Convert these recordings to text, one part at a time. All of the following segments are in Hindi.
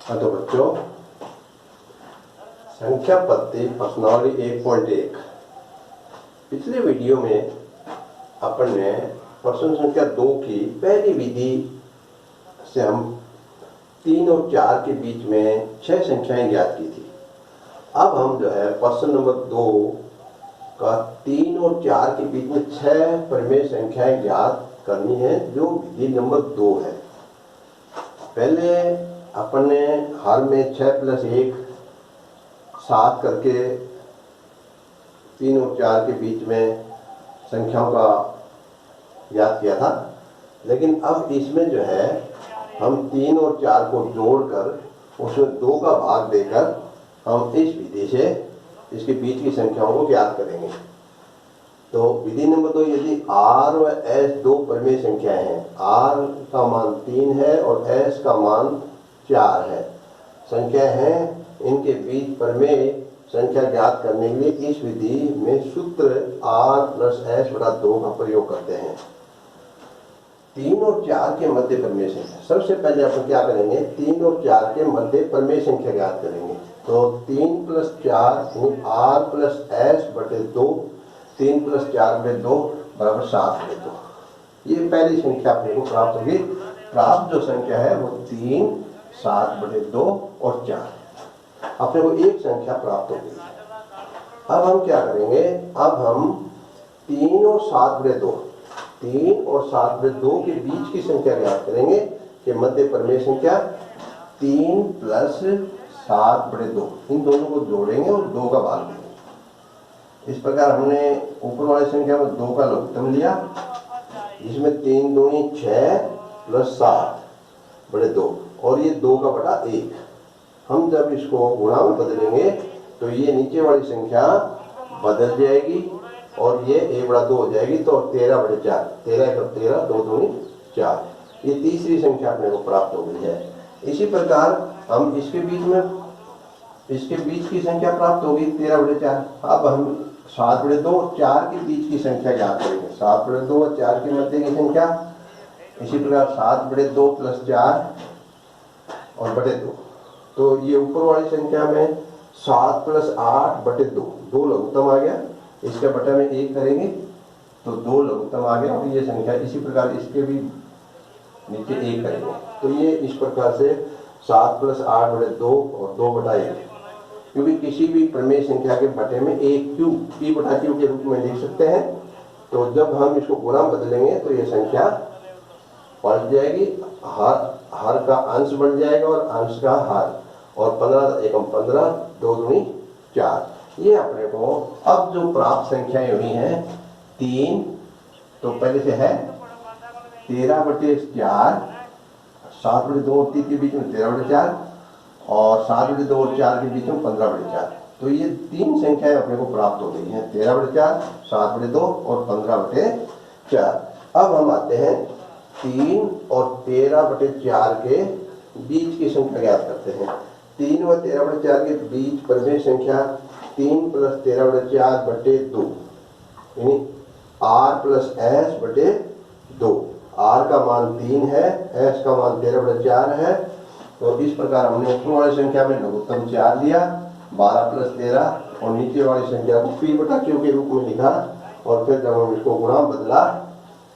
हाँ तो बच्चों, संख्या पद्धति प्रश्नावली 1.1 पिछले वीडियो में अपन ने प्रश्न संख्या 2 की पहली विधि से हम 3 और 4 के बीच में 6 संख्याएं ज्ञात की थी। अब हम जो है प्रश्न नंबर 2 का 3 और 4 के बीच में 6 प्रमेय संख्याएं ज्ञात करनी है, जो विधि नंबर 2 है। पहले अपन ने हाल में 6 + 1 7 करके 3 और 4 के बीच में संख्याओं का ज्ञात किया था, लेकिन अब इसमें जो है हम 3 और 4 को जोड़कर उसमें 2 का भाग देकर हम इस विधि से इसके बीच की संख्याओं को ज्ञात करेंगे। तो विधि नंबर 2, यदि R व S दो प्रमेय संख्याएं हैं, R का मान 3 है और S का मान 4 है, संख्या है, इनके बीच प्रमेय संख्या ज्ञात करने के लिए इस विधि में सूत्र R + S/2 का प्रयोग करते हैं। 3 और 4 के मध्य प्रमेय संख्या, सबसे पहले अपन क्या करेंगे, 3 और 4 के मध्य प्रमेय संख्या ज्ञात करेंगे। तो 3 + 4 R + S/2, 3 + 4/2 = 7/2। ये पहली संख्या अपने को प्राप्त होगी। प्राप्त जो संख्या है वो 3, 7/2 और 4, अपने को एक संख्या प्राप्त होगी। अब हम क्या करेंगे, अब हम 3 और 7/2, 3 और 7/2 के बीच की संख्या ज्ञात करेंगे कि मध्य प्रमेय संख्या 3 + 7/2, इन दोनों को जोड़ेंगे और 2 का भाग देंगे। इस प्रकार हमने ऊपर वाली संख्या में 2 का लघुत्तम लिया, जिसमें 3 दूनी 6 + 7/2 और ये 2 का बटा 1। हम जब इसको गुणा में बदलेंगे तो ये नीचे वाली संख्या बदल जाएगी और ये 1/2 हो जाएगी, तो 13/4, 13 × 13, 2 दूनी 4, ये तीसरी संख्या अपने को प्राप्त हो गई है। इसी प्रकार हम इसके बीच की संख्या प्राप्त होगी 13/4। अब हम 7/2 और 4 के बीच की संख्या ज्ञात करेंगे, 7/2 और 4 के मध्य की संख्या। इसी प्रकार 7/2 + 4 और बटे 2, तो ये ऊपर वाली संख्या में 7 + 8/2, 2 लघुत्तम आ गया, इसके बटे में 1 करेंगे तो 2 लघुत्तम आ गया और ये संख्या। इसी प्रकार इसके भी नीचे 1 करेंगे, तो ये इस प्रकार से 7 + 8/2 और 2/1, क्योंकि किसी भी प्रमेय संख्या के बटे में 1 क्यू P/Q के रूप में लिख सकते हैं। तो जब हम इसको गुणा बदलेंगे तो ये संख्या पलट जाएगी, हर का अंश बन जाएगा और अंश का हर, और 15 एकम 15, 2 दूनी 4। ये अपने को अब जो प्राप्त संख्याएं हुई हैं 3, तो पहले से है 13/4, 7/2 और 3 के बीच में 13/4 और 7/2 और 4 के बीच में 15/4। तो ये 3 संख्याएं अपने को प्राप्त हो गई हैं, 13/4, 7/2 और 15/4। अब हम आते हैं 3 और 13/4 के बीच की संख्या ज्ञात करते हैं। 3 व 13/4 के बीच प्रमेय संख्या 3 + 13/4/2, यानी R + S/2। R का मान 3 है, S का मान 13/4 है। तो इस प्रकार हमने ऊपर वाली संख्या में लघुत्तम 4 लिया, 12 + 13, और नीचे वाली संख्या को P/Q के रूप में लिखा, और फिर जब हम इसको गुणा बदला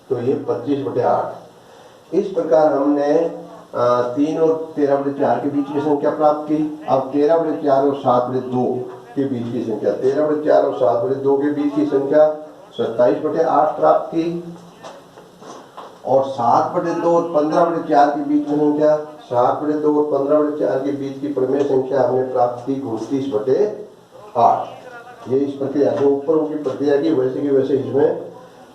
तो ये 25/8। इस प्रकार हमने 3 और 13/4 के बीच की संख्या प्राप्त की। अब 13/4 और 7/2 के बीच की संख्या, 13/4 और 7/2 के बीच की संख्या 27/8 प्राप्त की, और 7/2 और 15/4 के बीच की संख्या, 7/2 और 15/4 के बीच की प्रमेय संख्या हमने प्राप्त की 29/8। ये इस प्रक्रिया जो ऊपर की प्रक्रिया की वैसे की वैसे इसमें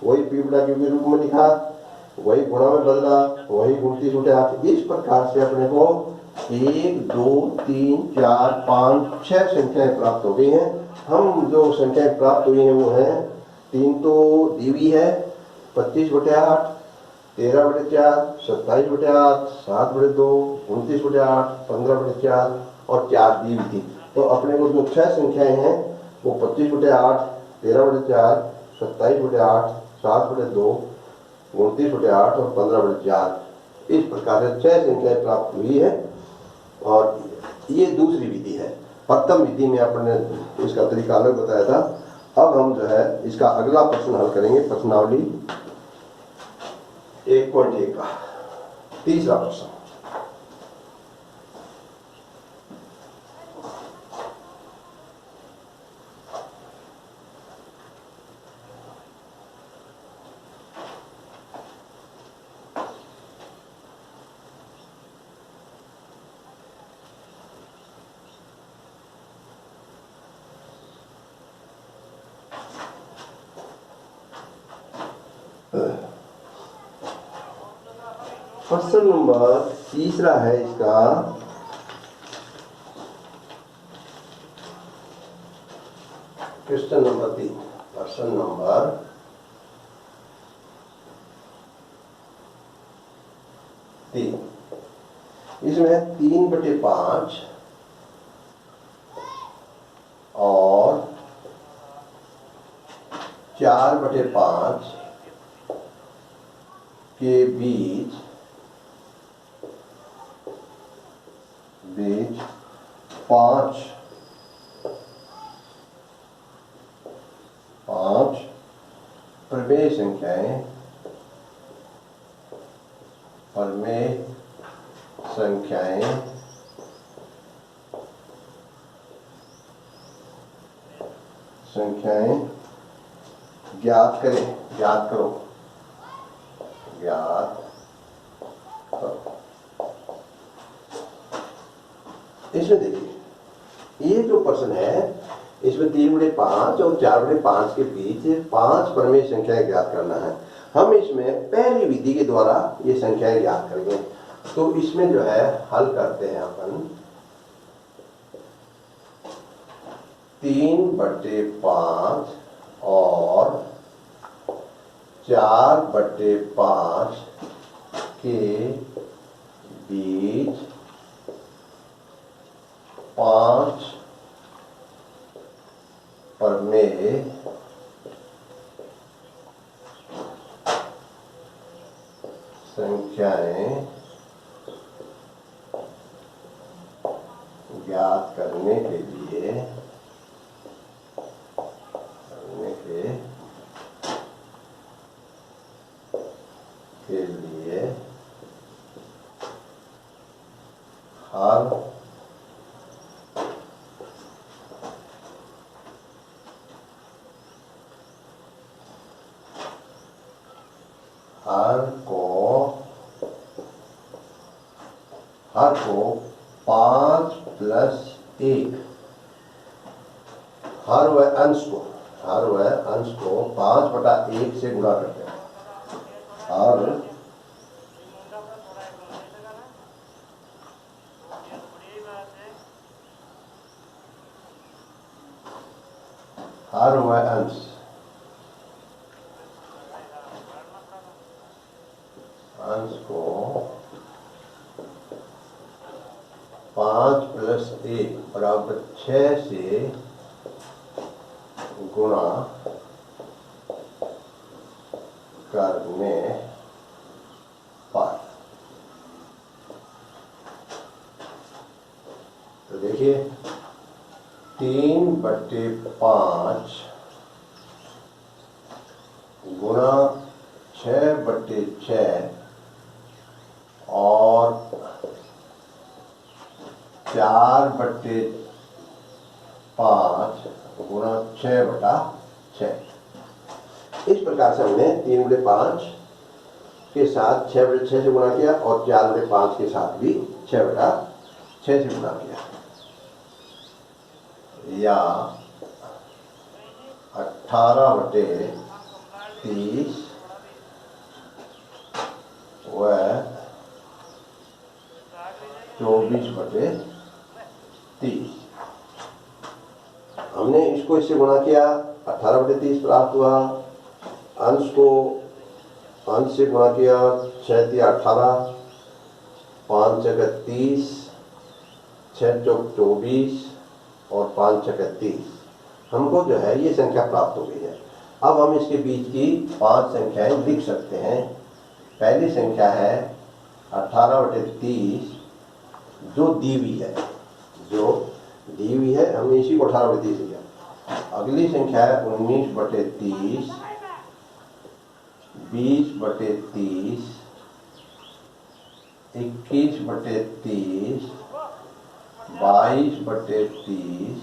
वही P/Q के रूप में लिखा, वही गुणा में बदला, वही 29/8। इस प्रकार से अपने को 1, 2, 3, 4, 5, 6 संख्याएं प्राप्त हो गई हैं। हम जो संख्याएं प्राप्त हुई हैं वो हैं, 3 तो दी हुई है 25/8, 13/4, 27/8, 7/2, 29/8, 15/4 और 4 दी हुई थी। तो अपने को जो 6 संख्याएं हैं वो 25/8, 13/4, 27/8, 7/2, 29/8 और 15/4, इस प्रकार से 6 संख्याएं प्राप्त हुई है। और ये दूसरी विधि है। प्रथम विधि में आपने इसका तरीका अलग बताया था। अब हम जो है इसका अगला प्रश्न हल करेंगे, प्रश्नावली 1.1 का तीसरा प्रश्न। प्रश्न नंबर तीसरा है इसका, क्वेश्चन नंबर 3। प्रश्न नंबर 3, इसमें 3/5 और 4/5 के बीच 5 प्रमेय संख्याएं ज्ञात करो। इसमें देखिए, ये जो प्रश्न है इसमें 3/5 और 4/5 के बीच 5 प्रमेय संख्याएं ज्ञात करना है। हम इसमें पहली विधि के द्वारा ये संख्याएं ज्ञात करेंगे। तो इसमें जो है हल करते हैं अपन 3/5 और 4/5 के बीच 5 प्रमेय संख्याएं ज्ञात करने के लिए हर को 5+1 हर व अंश को 5/1 से गुणा करते हैं। हर व अंश को 5+1 बराबर 6 से गुणा करने पर। तो देखिए 3/5 गुणा 6/6 और 4/5 गुणा 6/6। इस प्रकार से हमने 3/5 के साथ 6/6 से गुणा किया और 4/5 के साथ भी 6/6 से गुणा किया, या 18/30 व 24/30। हमने इसको इससे गुणा किया, 18/30 प्राप्त हुआ। अंश को अंश से गुणा किया, 6×18, 5×30, 6×24 और 5×30। हमको जो है ये संख्या प्राप्त हो गई है। अब हम इसके बीच की 5 संख्याएं लिख सकते हैं। पहली संख्या है 18/30 जो दी हुई है, जो दी हुई है, हमने इसी को 18/30 लिया। अगली संख्या है 19/30, 20/30, 21/30, 22/30,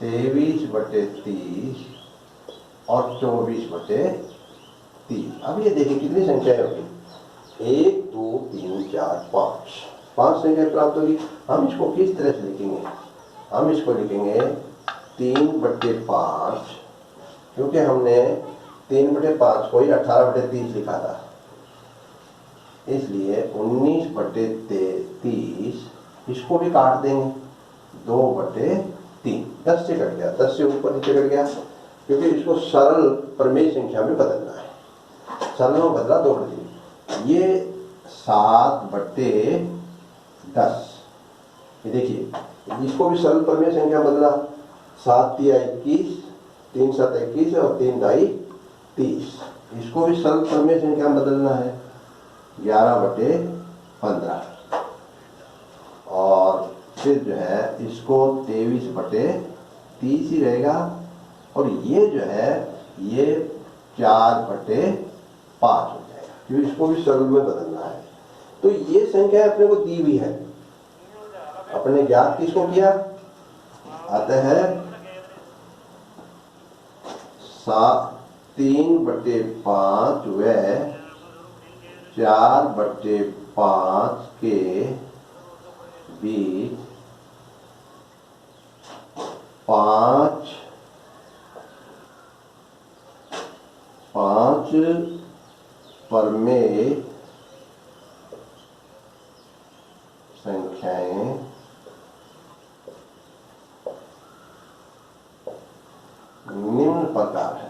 23/30 और 24/30। अब ये देखिए कितनी संख्याएं होगी, 1 2 3 4 5, 5 संख्याएं प्राप्त होगी। हम इसको किस तरह से लिखेंगे, हम इसको लिखेंगे 3/5, क्योंकि हमने 3/5 को ही 18/30 लिखा था, इसलिए 19/30 इसको भी काट देंगे 2/3, 10 से कट गया, 10 से ऊपर नीचे कट गया, क्योंकि इसको सरल प्रमेय संख्या में बदलना है। सरल में बदला 2/3, ये 7/10। ये देखिए इसको भी सरल प्रमेय संख्या बदला, 7 × 21, 3 × 7 21 और 3 × 2 30। इसको भी सरल प्रमेय संख्या में बदलना है, 11/15। और फिर जो है इसको 23/30 ही रहेगा, और ये जो है ये 4/5 हो जाएगा, क्योंकि इसको भी सरल में बदलना है। तो ये संख्या अपने को दी हुई है, अपने ज्ञात किसको किया, आता है 3/5 व 4/5 के बीच 5 प्रमेय संख्याएं निम्न प्रकार है।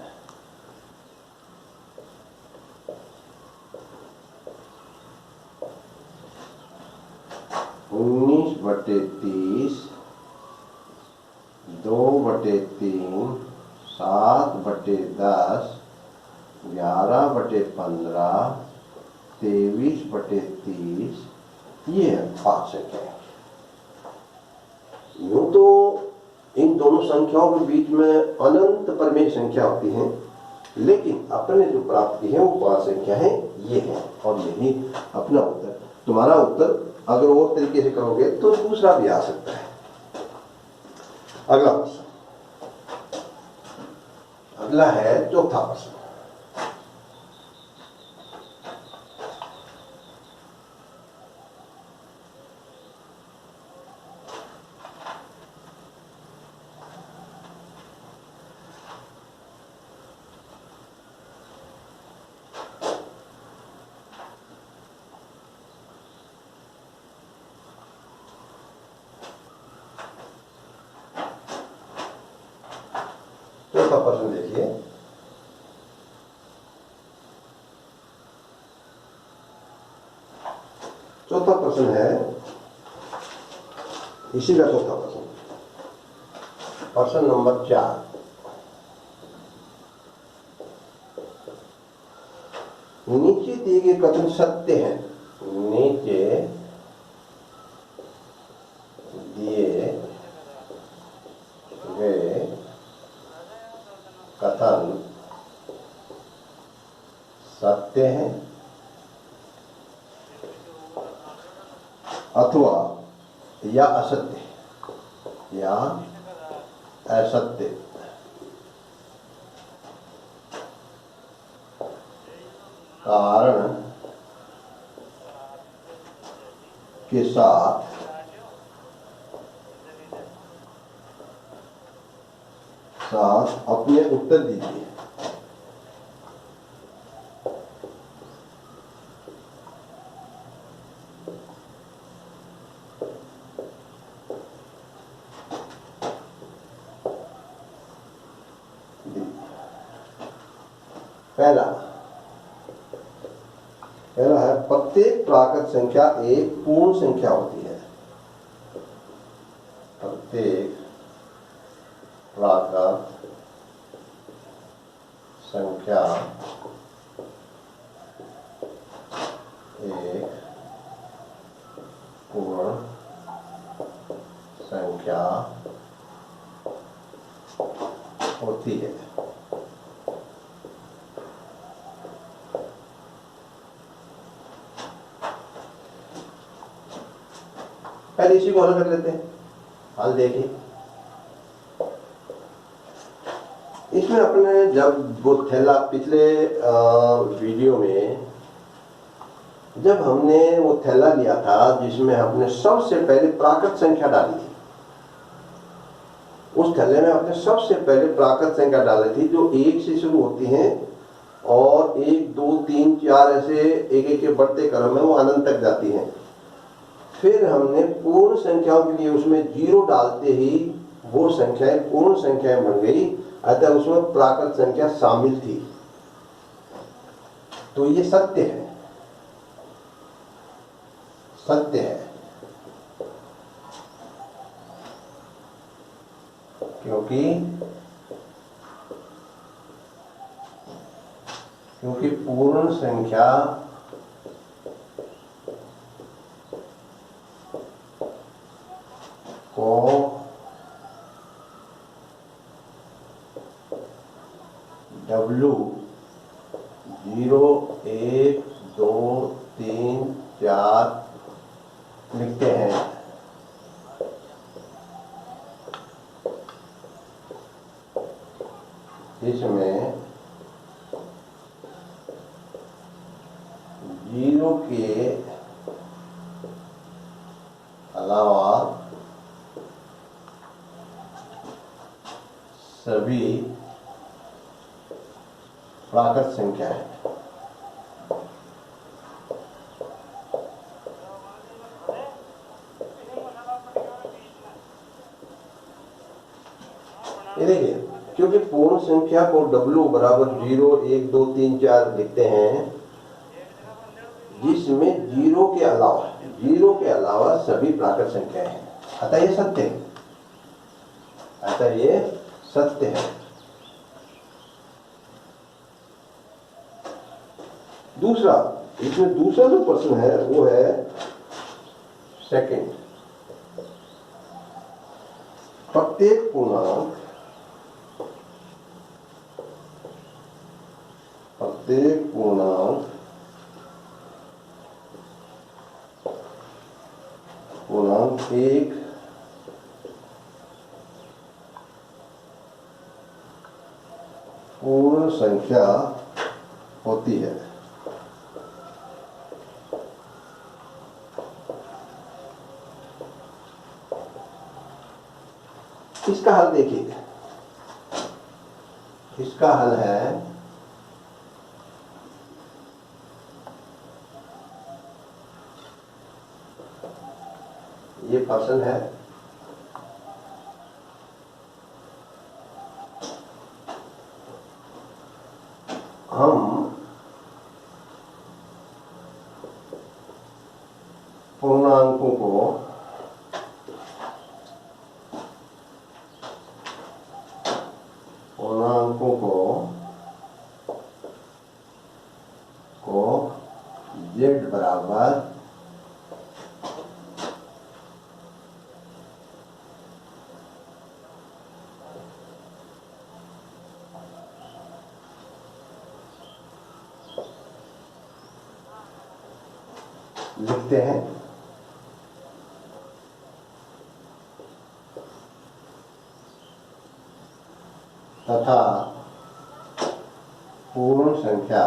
उन्नीस बटे 30, 2/3, 7/10, 11/15, 23/30, ये है 5 संख्याएं। यूं तो इन दोनों संख्याओं के बीच में अनंत प्रमेय संख्या होती हैं, लेकिन अपने जो प्राप्त की है वो 5 संख्या है, ये है, और यही अपना उत्तर। तुम्हारा उत्तर अगर और तरीके से करोगे तो दूसरा भी आ सकता है। अगला प्रश्न, अगला है चौथा प्रश्न। चौथा प्रश्न देखिए, चौथा प्रश्न है इसी का चौथा प्रश्न, प्रश्न नंबर 4। नीचे दिए गए कथन सत्य हैं, नीचे दिए गए कथन सत्य हैं अथवा या असत्य या असत्य। कारण के साथ अपने उत्तर दीजिए। पहला है प्रत्येक प्राकृत संख्या एक पूर्ण संख्या होती है। प्रत्येक प्राकृत संख्या एक पूर्ण संख्या होती है। पहले इसी को हल कर लेते हैं। हल देखिए, इसमें अपने जब वो थैला पिछले वीडियो में जब हमने वो थैला लिया था जिसमें हमने सबसे पहले प्राकृत संख्या डाली थी, उस थैले में हमने सबसे पहले प्राकृत संख्या डाली थी जो 1 से शुरू होती हैं और 1 2 3 4 ऐसे एक एक के बढ़ते क्रम में वो अनंत तक जाती हैं। फिर हमने पूर्ण संख्याओं के लिए उसमें 0 डालते ही वो संख्याएं पूर्ण संख्याएं बन गई, अतः उसमें प्राकृत संख्या शामिल थी। तो ये सत्य है, सत्य है, क्योंकि पूर्ण संख्या को W 0 1 2 3 4 लिखते हैं। इसमें 0 के अलावा सभी प्राकृत संख्या है। ये देखिए, क्योंकि पूर्ण संख्या को W बराबर 0 1 2 3 4 लिखते हैं, जिसमें 0 के अलावा सभी प्राकृत संख्याएं हैं, अतः ये सत्य है, अतः ये सत्य है। दूसरा, इसमें दूसरा जो प्रश्न है वो है सेकंड, प्रत्येक पूर्णांक एक पूर्ण संख्या होती है। इसका हल देखिए, इसका हल है ये पर्सन है, हम पूर्णांकों को z बराबर लिखते हैं तथा पूर्ण संख्या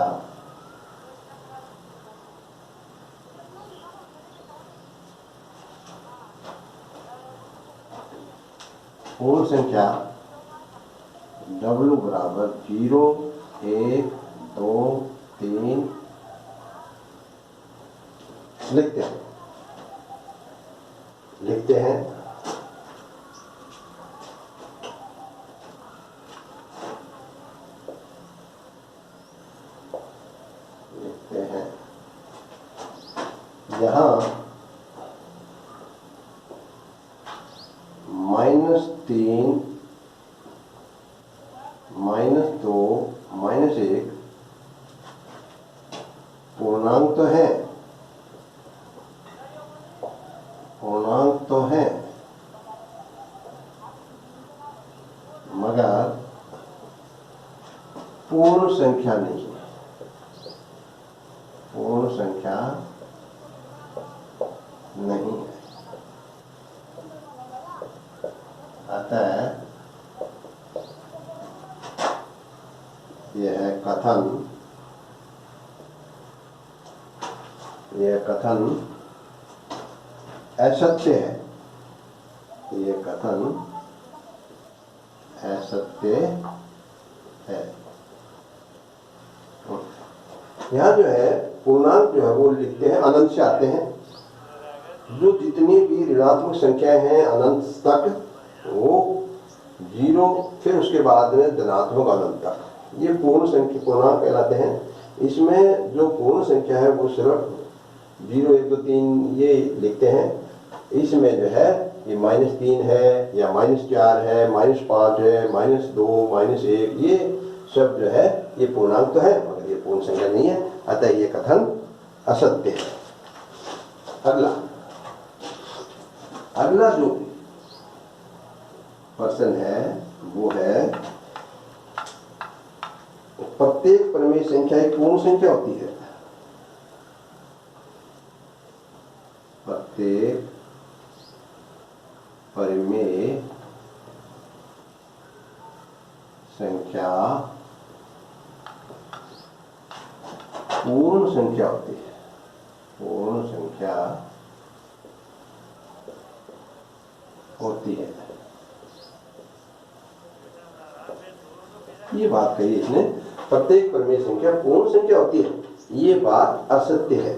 W बराबर 0 1 2 3 लिखते हैं लिखते हैं यहाँ -3 -2 -1 पूर्णांक तो है, मगर पूर्ण संख्या नहीं है, पूर्ण संख्या नहीं है। अतः यह कथन असत्य है, यह कथन असत्य है। यहाँ जो है पूर्णांक जो है वो लिखते हैं अनंत से आते हैं। जो जितनी भी ऋणात्मक संख्याएं हैं अनंत तक वो 0, फिर उसके बाद में धनात्मक अनंत तक, ये पूर्ण संख्या पूर्णांक कहलाते हैं। इसमें जो पूर्ण संख्या है वो सिर्फ 0, 1, 2, 3 ये लिखते हैं। इसमें जो है ये -3 है या -4 है, -5 है, -2, -1, ये सब जो है ये पूर्णांक तो है मगर ये पूर्ण संख्या नहीं है। अतः ये कथन असत्य है। अगला जो प्रश्न है वो है प्रत्येक परिमेय संख्या एक पूर्ण संख्या होती है। प्रत्येक परिमेय संख्या पूर्ण संख्या होती है, पूर्ण संख्या होती है। ये बात कही इसने, प्रत्येक परिमेय संख्या पूर्ण संख्या होती है, ये बात असत्य है।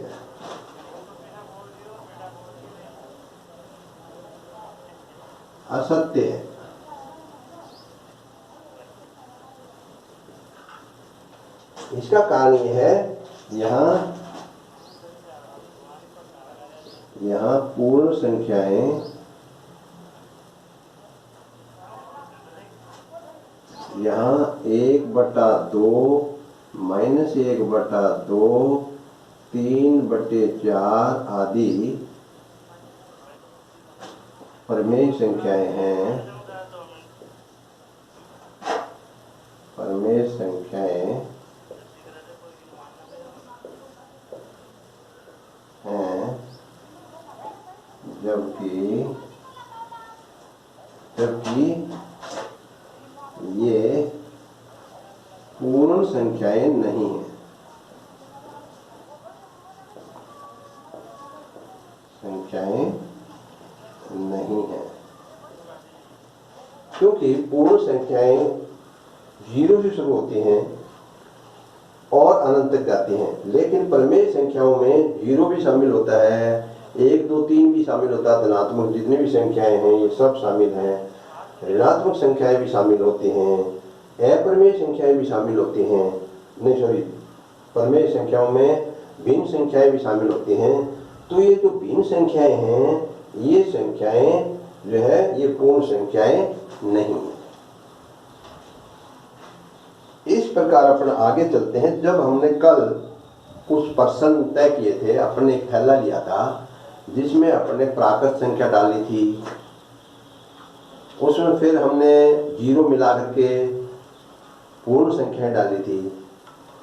असत्य है। इसका कारण यह है यहाँ पूर्ण संख्याएं यहाँ 1/2, -1/2, 3/4 आदि परिमेय संख्याएं हैं। परिमेय संख्याएं हैं, जबकि ये पूर्ण संख्याएं नहीं है। संख्याएं नहीं है क्योंकि पूर्ण संख्याएं 0 से शुरू होती हैं और अनंत तक जाती हैं, लेकिन परिमेय संख्याओं में 0 भी शामिल होता है, 1, 2, 3 भी शामिल होता है, धनात्मक जितनी भी संख्याएं हैं ये सब शामिल हैं, ऋणात्मक संख्याएं भी शामिल होती हैं, अपरिमेय संख्याएं भी शामिल होती हैं, परिमेय संख्याओं में भिन्न संख्याएं भी शामिल होती हैं। तो ये जो भिन्न संख्याएं हैं ये संख्याएं जो है ये पूर्ण संख्याएं नहीं है। इस प्रकार अपन आगे चलते हैं। जब हमने कल कुछ प्रश्न तय किए थे, अपने एक थैला लिया था जिसमें अपने प्राकृत संख्या डाली थी, उसमें फिर हमने 0 मिला करके पूर्ण संख्याएं डाली थी।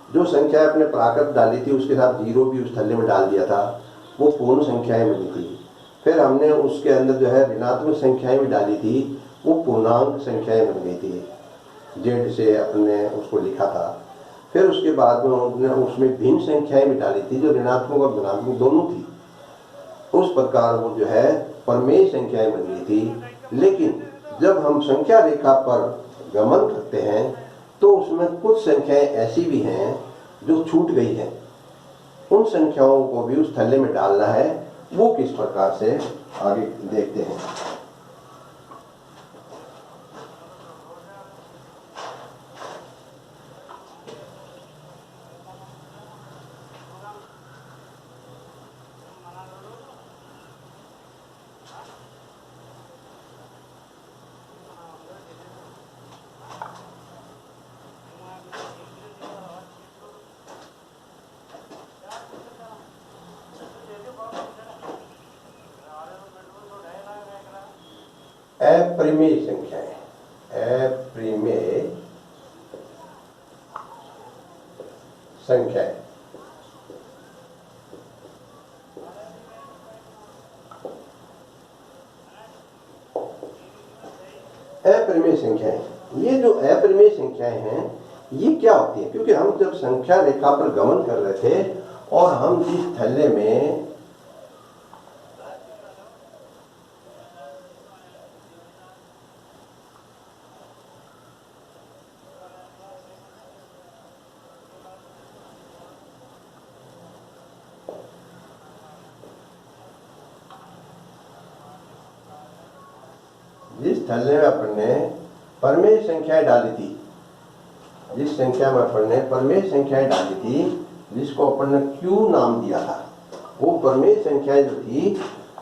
जो संख्या अपने प्राकृत डाली थी उसके साथ 0 भी उस थैले में डाल दिया था, वो पूर्ण संख्याएं बनी थी। फिर हमने उसके अंदर जो है ऋणात्मक संख्याएं भी डाली थी, वो पूर्णांक संख्याएं बन गई थी, जेड से अपने उसको लिखा था। फिर उसके बाद में हमने उसमें भिन्न संख्याएं भी डाली थी जो ऋणात्मक और धनात्मक दोनों थी। उस प्रकार वो जो है परिमेय संख्याएं बन गई थी। लेकिन जब हम संख्या रेखा पर गमन करते हैं तो उसमें कुछ संख्याएं ऐसी भी हैं जो छूट गई हैं। उन संख्याओं को भी उस थैले में डालना है। वो किस प्रकार से आगे देखते हैं। अपरिमेय संख्याएं, अपरिमेय संख्याएं। अपरिमेय संख्याएं, ये जो अपरिमेय संख्याएं हैं ये क्या होती हैं? क्योंकि हम जब संख्या रेखा पर गमन कर रहे थे और हम जिस थैले में अपन ने परमेय संख्याएं डाली थी, जिस संख्या में अपन ने परमेय संख्याएं डाली थी, जिसको अपन ने Q नाम दिया था, वो परमेय संख्याएं जो थी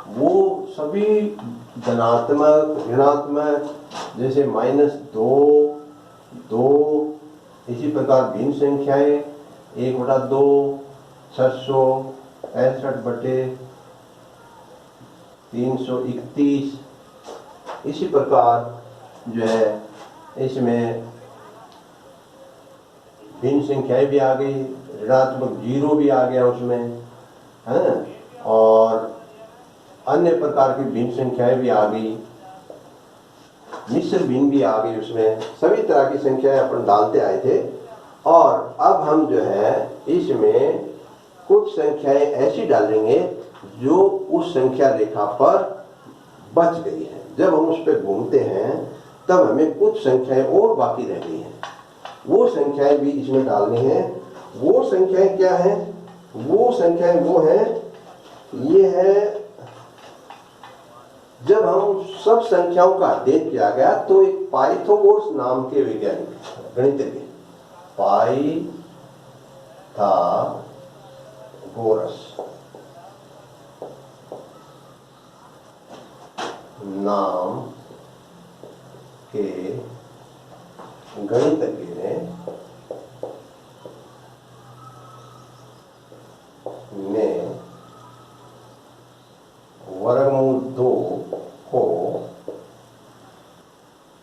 वो सभी धनात्मक ऋणात्मक, जैसे -2, 2, इसी प्रकार भिन्न संख्याएं 1/2, 665/331, इसी प्रकार जो है इसमें भिन्न संख्याएं भी आ गई, ऋणात्मक 0 भी आ गया उसमें, है, और अन्य प्रकार की भिन्न संख्याएं भी आ गई, मिश्र भिन्न भी आ गई उसमें, सभी तरह की संख्याएं अपन डालते आए थे। और अब हम जो है इसमें कुछ संख्याएं ऐसी डालेंगे जो उस संख्या रेखा पर बच गई है। जब हम उस पर घूमते हैं तब हमें कुछ संख्याएं और बाकी रह गई हैं, वो संख्याएं भी इसमें डालनी है। वो संख्याएं क्या हैं? वो संख्याएं वो हैं, ये है जब हम सब संख्याओं का अध्ययन किया गया तो एक पाइथागोरस नाम के वैज्ञानिक गणितज्ञ, पाइथागोरस नाम के गणितज्ञ ने वर्गमूल 2 को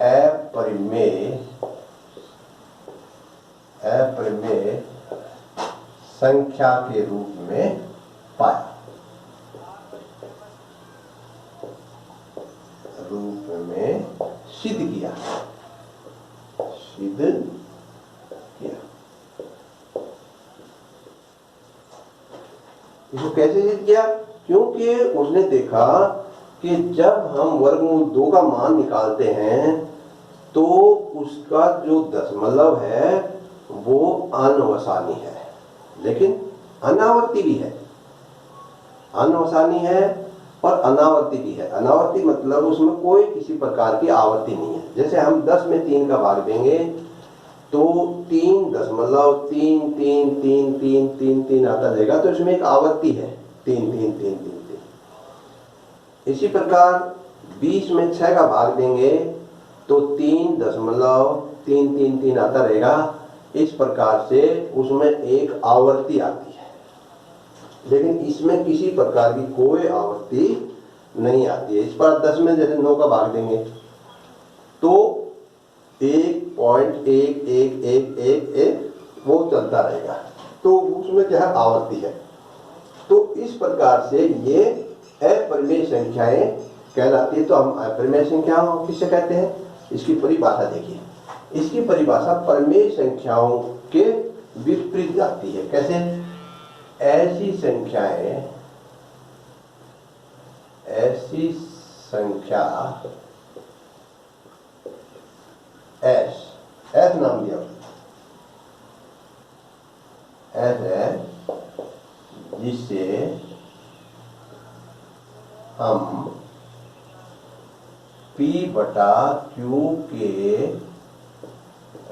अपरिमेय संख्या के रूप में पाया, रूप में सिद्ध किया। इसको कैसे सिद्ध किया? क्योंकि उसने देखा कि जब हम वर्गमूल 2 का मान निकालते हैं तो उसका जो दशमलव है वो अनवसानी है, लेकिन अनावर्ती भी है। अनवसानी है और अनावर्ती भी है। अनावर्ती मतलब उसमें कोई किसी प्रकार की आवर्ती नहीं है। जैसे हम 10 में 3 का भाग देंगे तो 3.33333 आता रहेगा, तो इसमें एक आवर्ती है 3. इसी प्रकार 20 में 6 का भाग देंगे तो 3.333 आता रहेगा। इस प्रकार से उसमें एक आवर्ती आती है, लेकिन इसमें किसी प्रकार की कोई आवर्ती नहीं आती है। इस पर 10 में जैसे 9 का भाग देंगे तो 1.1111 वो चलता रहेगा, तो उसमें क्या है? आवर्ती है। तो इस प्रकार से ये अपरिमेय संख्याएं कहलाती है। तो हम अपरिमेय संख्याओं किससे कहते हैं? इसकी परिभाषा देखिए। इसकी परिभाषा परिमेय संख्याओं के विपरीत जाती है। कैसे? ऐसी संख्या एस नाम दिया, एस है जिससे हम P/Q के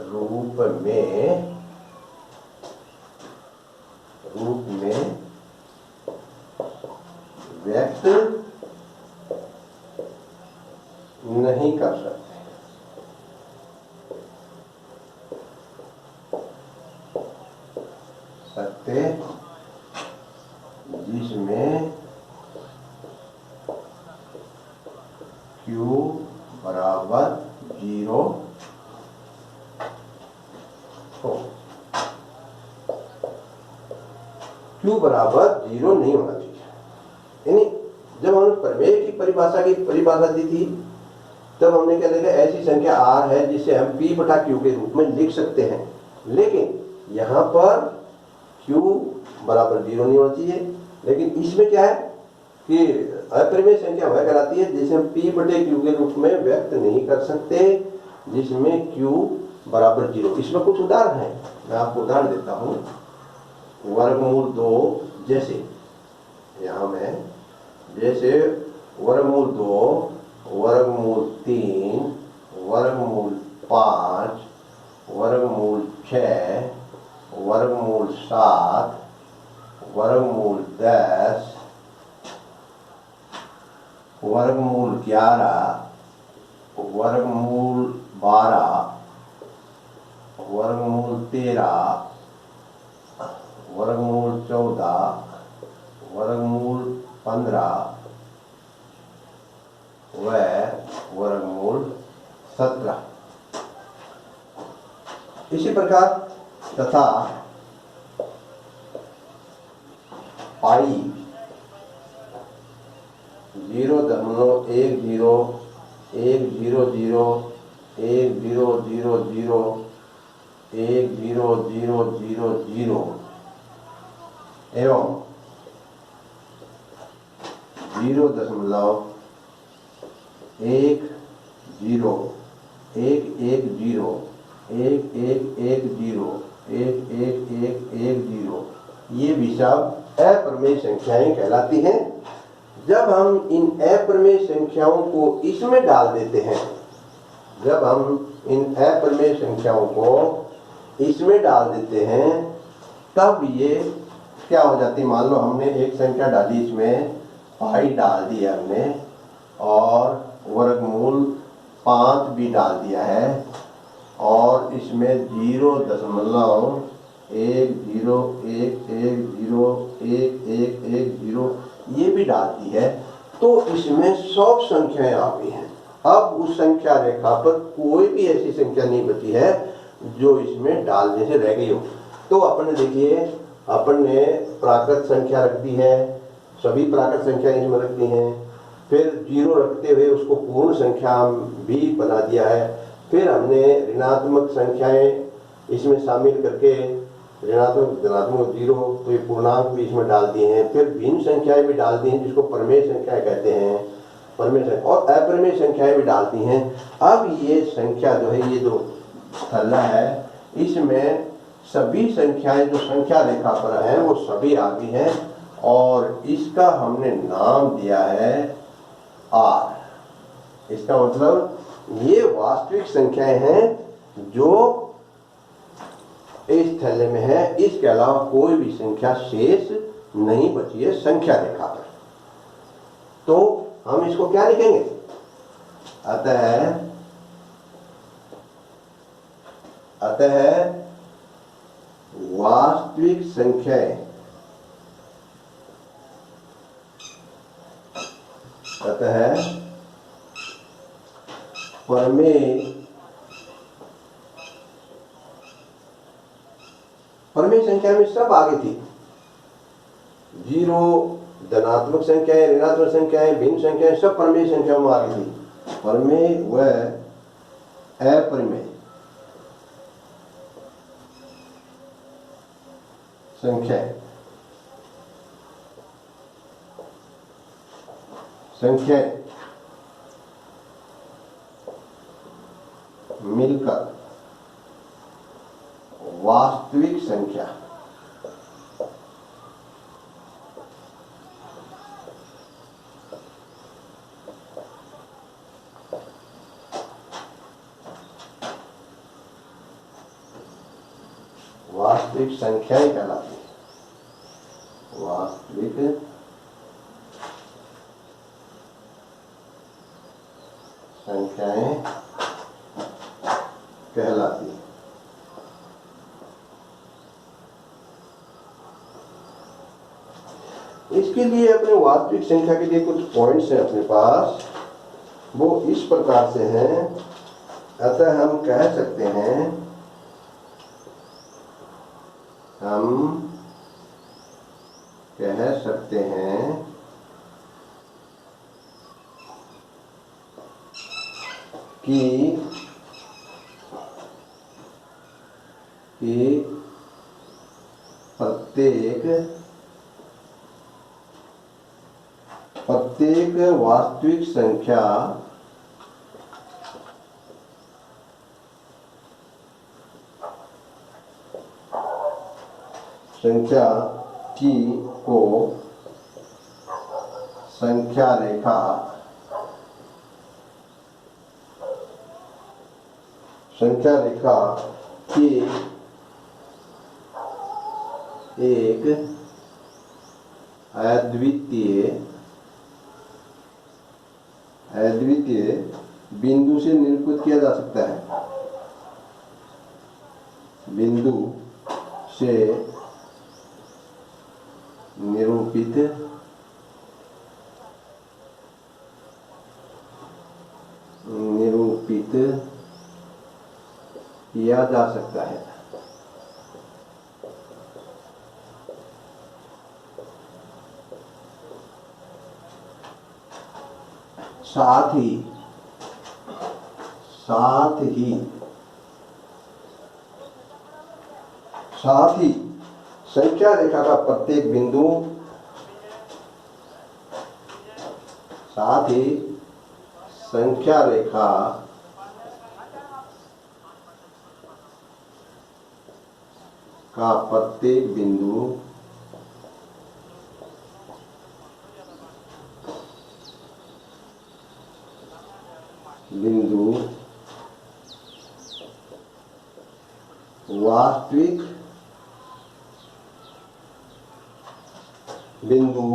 रूप में व्यक्त नहीं कर सकते, जिसमें Q बराबर 0 हो। q बराबर 0 नहीं होना चाहिए। यानी जब हमने प्रमेय की परिभाषा दी थी तब हमने क्या लिखा, ऐसी संख्या r है जिसे हम p बटा q के रूप में लिख सकते हैं। लेकिन यहाँ पर q बराबर 0 नहीं होना चाहिए। लेकिन इसमें क्या है कि अप्रमेय संख्या वह कहलाती है जिसे हम p बटे q के रूप में व्यक्त नहीं कर सकते, जिसमें q बराबर 0। इसमें कुछ उदाहरण है, मैं आपको उदाहरण देता हूँ। वर्गमूल 2, जैसे यहाँ में जैसे वर्गमूल 2, वर्गमूल 3, वर्गमूल 5, वर्गमूल 6, वर्गमूल 7, वर्गमूल 10, वर्गमूल 11, वर्गमूल 12, वर्गमूल 13, वर्गमूल 14, वर्गमूल 15 व वर्गमूल 17। इसी प्रकार तथा पाई 0.10 100 1000 1000 एवं 0.10110 1110 ये भी सब अप्रमेय संख्याएं कहलाती हैं। जब हम इन अप्रमेय संख्याओं को इसमें डाल देते हैं, जब हम इन अप्रमेय संख्याओं को इसमें डाल देते हैं तब ये क्या हो जाती है। मान लो हमने एक संख्या डाली, इसमें पाई डाल दिया हमने और वर्गमूल 5 भी डाल दिया है और इसमें 0.10110110 ये भी डाल दी है, तो इसमें 100 संख्याएं आ गई हैं। अब उस संख्या रेखा पर कोई भी ऐसी संख्या नहीं बची है जो इसमें डालने से रह गई हो। तो अपन ने देखिए, अपन ने प्राकृत संख्या रख दी है, सभी प्राकृत संख्या इसमें रख दी हैं। फिर 0 रखते हुए उसको पूर्ण संख्या भी बना दिया है। फिर हमने ऋणात्मक संख्याएं इसमें शामिल करके ऋणात्मक धनात्मक 0 तो ये पूर्णांक भी इसमें डाल दिए हैं। फिर भिन्न संख्याएं भी डाल दी हैं जिसको परमेय संख्याएं कहते हैं, परमेय संख्या और अप्रमेय संख्याएं भी डालती हैं। अब ये संख्या जो है, ये जो थल्ला है, इसमें सभी संख्याएं जो संख्या रेखा पर हैं वो सभी आ गई हैं और इसका हमने नाम दिया है R। इसका मतलब ये वास्तविक संख्याएं हैं जो इस थैले में है, इसके अलावा कोई भी संख्या शेष नहीं बची है संख्या रेखा पर। तो हम इसको क्या लिखेंगे, अतः वास्तविक संख्याएं, अतः परमेय संख्या में सब आगे थी। 0 धनात्मक संख्याएं, ऋणात्मक संख्याएं, भिन्न संख्याएं सब परमेय संख्या में आगे थी। परमेय व अपरमेय संख्याएं मिलकर वास्तविक संख्या संख्याएं कहलाती है। वास्तविक संख्याएं कहलाती है। इसके लिए अपने वास्तविक संख्या के लिए कुछ पॉइंट्स हैं अपने पास, वो इस प्रकार से हैं। अतः हम कह सकते हैं, हम कह सकते हैं कि प्रत्येक वास्तविक संख्या t को संख्या रेखा के एक अद्वितीय बिंदु से निरूपित किया जा सकता है। बिंदु से निरूपित किया जा सकता है। साथ ही संख्या रेखा का प्रत्येक बिंदु संख्या रेखा का प्रत्येक बिंदु वास्तविक बिंदु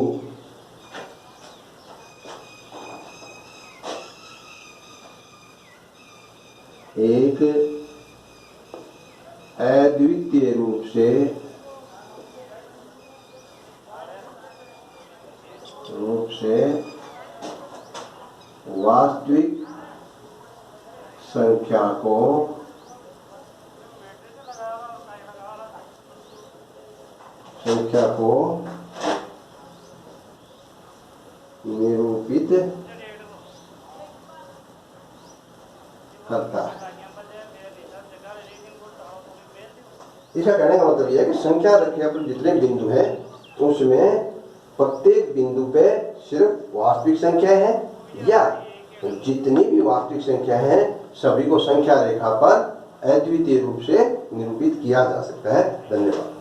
एक अद्वितीय रूप से वास्तविक संख्या को निरूपित करता है। इसका कहने का मतलब यह है कि संख्या रेखा पर जितने बिंदु हैं उसमें प्रत्येक बिंदु पे सिर्फ वास्तविक संख्या है या जितनी भी वास्तविक संख्या है सभी को संख्या रेखा पर अद्वितीय रूप से निरूपित किया जा सकता है। धन्यवाद।